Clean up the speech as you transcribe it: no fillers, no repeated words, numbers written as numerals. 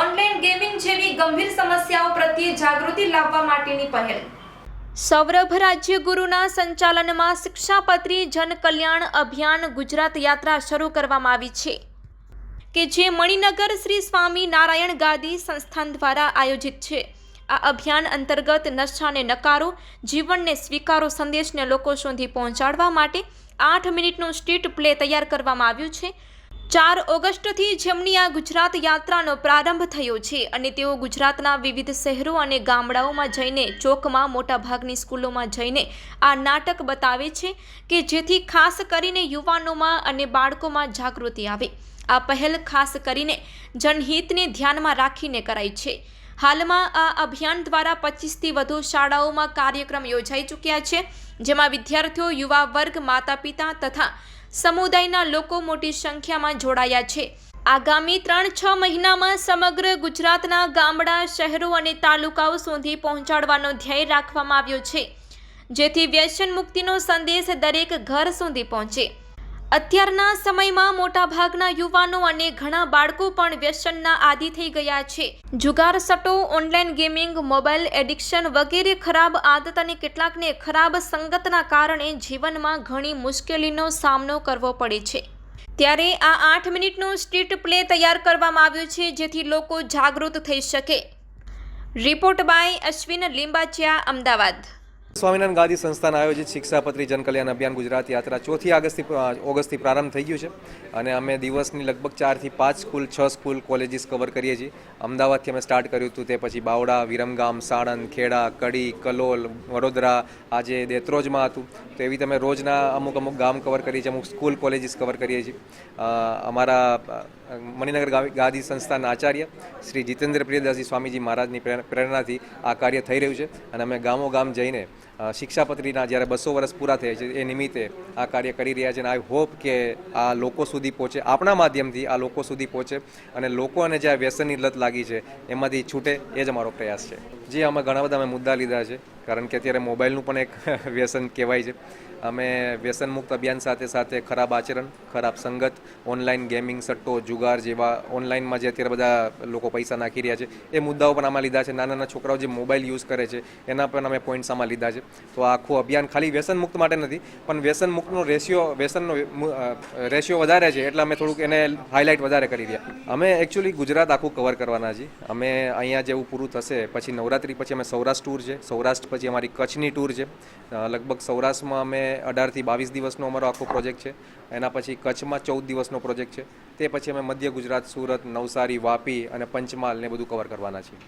Online gaming જેવી ગંભીર સમસ્યાઓ પ્રત્યે જાગૃતિ લાવવા માટેની પહેલ। સૌરભ રાજ્યગુરુના સંચાલનમાં શિક્ષાપત્રી જન કલ્યાણ અભિયાન ગુજરાત યાત્રા શરૂ કરવામાં આવી છે કે જે મણિનગર શ્રી સ્વામી નારાયણ ગાદી સંસ્થાન દ્વારા આયોજિત છે। આ અભિયાન અંતર્ગત નશાને નકારો, જીવનને સ્વીકારો સંદેશને લોકો સુધી પહોંચાડવા માટે 8 મિનિટનું સ્ટ્રીટ પ્લે તૈયાર કરવામાં આવ્યું છે। 4 ઓગસ્ટથી જેમની આ ગુજરાત યાત્રાનો પ્રારંભ થયો છે અને તેઓ ગુજરાતના વિવિધ શહેરો અને ગામડાઓમાં જઈને ચોકમાં મોટાભાગની સ્કૂલોમાં જઈને આ નાટક બતાવે છે કે જેથી ખાસ કરીને યુવાનોમાં અને બાળકોમાં જાગૃતિ આવે। આ પહેલ ખાસ કરીને જનહિતને ધ્યાનમાં રાખીને કરાઈ છે। હાલમાં આ અભિયાન દ્વારા 25થી વધુ શાળાઓમાં કાર્યક્રમ યોજાઈ ચૂક્યા છે, જેમાં વિદ્યાર્થીઓ, યુવા વર્ગ, માતા પિતા તથા સમુદાયના લોકો મોટી સંખ્યામાં જોડાયા છે। આગામી 3-6 મહિનામાં સમગ્ર ગુજરાતના ગામડા, શહેરો અને તાલુકાઓ સુધી પહોંચાડવાનો ધ્યેય રાખવામાં આવ્યો છે, જેથી વ્યસન મુક્તિનો સંદેશ દરેક ઘર સુધી પહોંચે। અત્યારના સમયમાં મોટાભાગના યુવાનો અને ઘણા બાળકો પણ વ્યસનના આદિ થઈ ગયા છે। જુગાર, સટ્ટો, ઓનલાઈન ગેમિંગ, મોબાઈલ એડિક્શન વગેરે ખરાબ આદત અને કેટલાકને ખરાબ સંગતના કારણે જીવનમાં ઘણી મુશ્કેલીનો સામનો કરવો પડે છે। ત્યારે આ 8 મિનિટનું સ્ટ્રીટ પ્લે તૈયાર કરવામાં આવ્યું છે, જેથી લોકો જાગૃત થઈ શકે। Report by Ashwin Limbachiya, Ahmedabad. સ્વામિનારાયણ ગાદી સંસ્થાન આયોજિત શિક્ષાપત્રી જન કલ્યાણ અભિયાન ગુજરાત યાત્રા 4 ઓગસ્ટથી પ્રારંભ થઈ ગયું છે અને અમે દિવસની લગભગ 4 થી 5 સ્કૂલ, 6 સ્કૂલ, કોલેજીસ કવર કરીએ છીએ। અમદાવાદથી અમે સ્ટાર્ટ કર્યું હતું, તે પછી બાવડા, વિરમગામ, સાણંદ, ખેડા, કડી, કલોલ, વડોદરા, આજે દેત્રોજમાં હતું। તો એવી તમે રોજના અમુક ગામ કવર કરીએ છીએ, અમુક સ્કૂલ, કોલેજીસ કવર કરીએ છીએ। અમારા મણિનગર ગાદી સંસ્થાના આચાર્ય શ્રી જીતેન્દ્ર પ્રિયદાસજી સ્વામીજી મહારાજની પ્રેરણાથી આ કાર્ય થઈ રહ્યું છે અને અમે ગામો ગામ જઈને શિક્ષાપત્રીના જ્યારે 200 વર્ષ પૂરા થયા છે એ નિમિત્તે આ કાર્ય કરી રહ્યા છે અને આઈ હોપ કે આ લોકો સુધી પહોંચે, આપણા માધ્યમથી આ લોકો સુધી પહોંચે અને લોકોને જે વ્યસનની લત લાગી છે એમાંથી છૂટે, એ જ અમારો પ્રયાસ છે। જે અમે ઘણા બધા મુદ્દા લીધા છે, કારણ કે અત્યારે મોબાઈલનું પણ એક વ્યસન કહેવાય છે। અમે વ્યસન મુક્ત અભિયાન સાથે સાથે ખરાબ આચરણ, ખરાબ સંગત, ઓનલાઈન ગેમિંગ, સટ્ટો, જુગાર જેવા ઓનલાઈનમાં જે અત્યારે બધા લોકો પૈસા નાખી રહ્યા છે એ મુદ્દાઓ પણ આમાં લીધા છે। નાના છોકરાઓ જે મોબાઈલ યુઝ કરે છે એના પણ અમે પોઈન્ટ્સ આમાં લીધા છે। તો આ આખું અભિયાન ખાલી વ્યસન મુક્ત માટે નથી, પણ વ્યસન મુક્તનો રેશિયો વધારે છે એટલે અમે થોડુંક એને હાઇલાઇટ વધારે કરી રહ્યા। અમે એકચ્યુઅલી ગુજરાત આખું કવર કરવાના છીએ। અમે અહીંયા જેવું પૂરું થશે પછી નવરાત્રી પછી અમે સૌરાષ્ટ્ર ટૂર છે, સૌરાષ્ટ્ર પછી અમારી કચ્છની ટૂર છે। લગભગ સૌરાષ્ટ્રમાં અમે 18 થી 22 દિવસનો અમારો આખો પ્રોજેક્ટ છે। એના પછી કચ્છમાં 14 દિવસનો પ્રોજેક્ટ છે। તે પછી અમે મધ્ય ગુજરાત, સુરત, નવસારી, વાપી અને પંચમહાલ ને બધું કવર કરવાના છીએ।